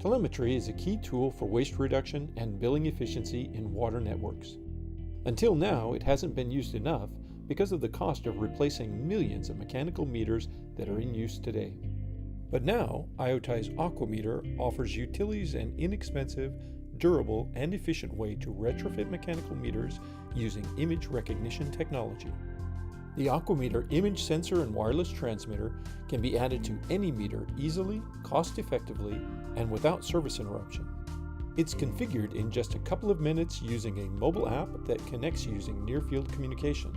Telemetry is a key tool for waste reduction and billing efficiency in water networks. Until now, it hasn't been used enough because of the cost of replacing millions of mechanical meters that are in use today. But now, IoTi's Aquameter offers utilities an inexpensive, durable, and efficient way to retrofit mechanical meters using image recognition technology. The Aquameter image sensor and wireless transmitter can be added to any meter easily, cost-effectively, and without service interruption. It's configured in just a couple of minutes using a mobile app that connects using near-field communication.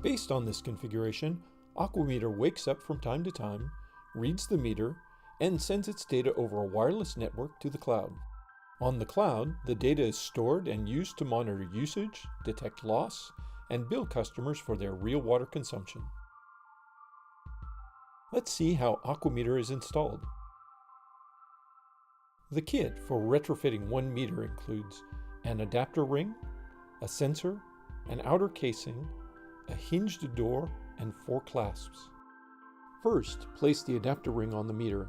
Based on this configuration, Aquameter wakes up from time to time, reads the meter, and sends its data over a wireless network to the cloud. On the cloud, the data is stored and used to monitor usage, detect loss, and bill customers for their real water consumption. Let's see how Aquameter is installed. The kit for retrofitting one meter includes an adapter ring, a sensor, an outer casing, a hinged door, and 4 clasps. First, place the adapter ring on the meter.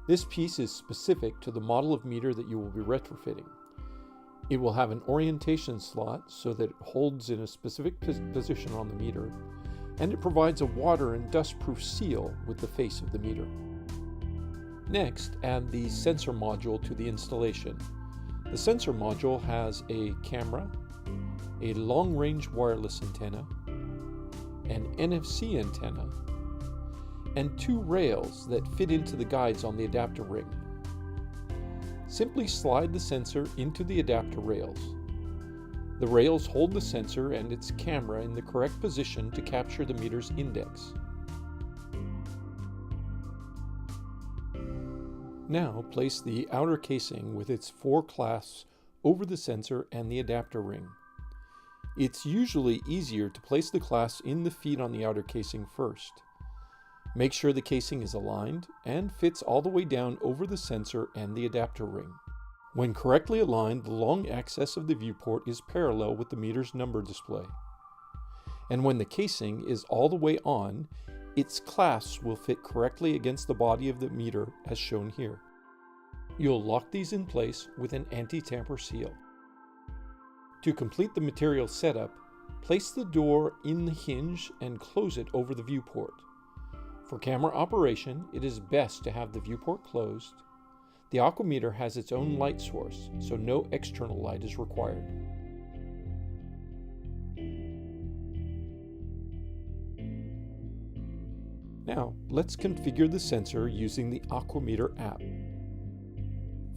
This piece is specific to the model of meter that you will be retrofitting. It will have an orientation slot so that it holds in a specific position on the meter, and it provides a water and dust-proof seal with the face of the meter. Next, add the sensor module to the installation. The sensor module has a camera, a long-range wireless antenna, an NFC antenna, and 2 rails that fit into the guides on the adapter ring. Simply slide the sensor into the adapter rails. The rails hold the sensor and its camera in the correct position to capture the meter's index. Now place the outer casing with its 4 clasps over the sensor and the adapter ring. It's usually easier to place the clasps in the feet on the outer casing first. Make sure the casing is aligned and fits all the way down over the sensor and the adapter ring. When correctly aligned, the long axis of the viewport is parallel with the meter's number display. And when the casing is all the way on, its clasps will fit correctly against the body of the meter as shown here. You'll lock these in place with an anti-tamper seal. To complete the material setup, place the door in the hinge and close it over the viewport. For camera operation, it is best to have the viewport closed. The Aquameter has its own light source, so no external light is required. Now, let's configure the sensor using the Aquameter app.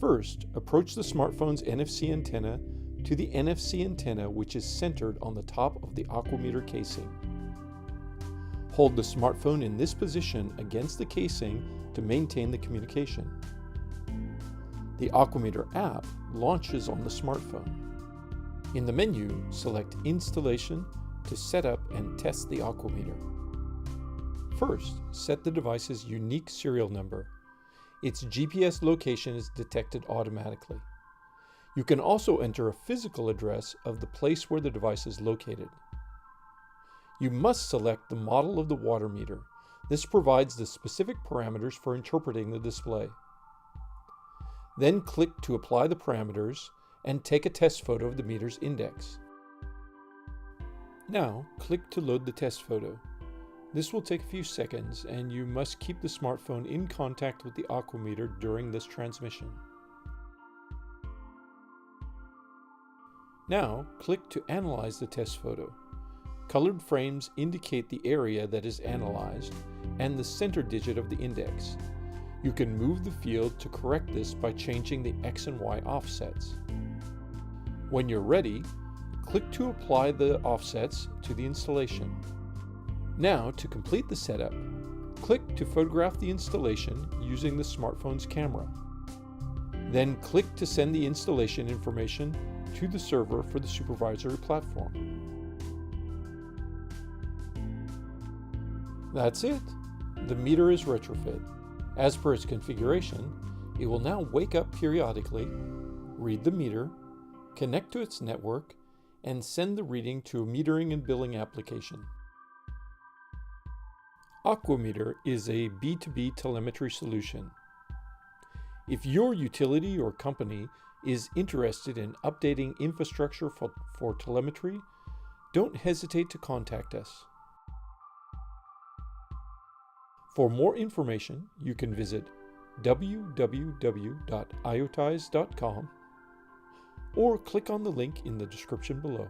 First, approach the smartphone's NFC antenna to the NFC antenna, which is centered on the top of the Aquameter casing. Hold the smartphone in this position against the casing to maintain the communication. The Aquameter app launches on the smartphone. In the menu, select Installation to set up and test the Aquameter. First, set the device's unique serial number. Its GPS location is detected automatically. You can also enter a physical address of the place where the device is located. You must select the model of the water meter. This provides the specific parameters for interpreting the display. Then click to apply the parameters and take a test photo of the meter's index. Now, click to load the test photo. This will take a few seconds, and you must keep the smartphone in contact with the Aquameter during this transmission. Now, click to analyze the test photo. Colored frames indicate the area that is analyzed and the center digit of the index. You can move the field to correct this by changing the X and Y offsets. When you're ready, click to apply the offsets to the installation. Now, to complete the setup, click to photograph the installation using the smartphone's camera. Then click to send the installation information to the server for the supervisory platform. That's it. The meter is retrofit. As per its configuration, it will now wake up periodically, read the meter, connect to its network, and send the reading to a metering and billing application. Aquameter is a B2B telemetry solution. If your utility or company is interested in updating infrastructure for telemetry, don't hesitate to contact us. For more information, you can visit www.iotize.com or click on the link in the description below.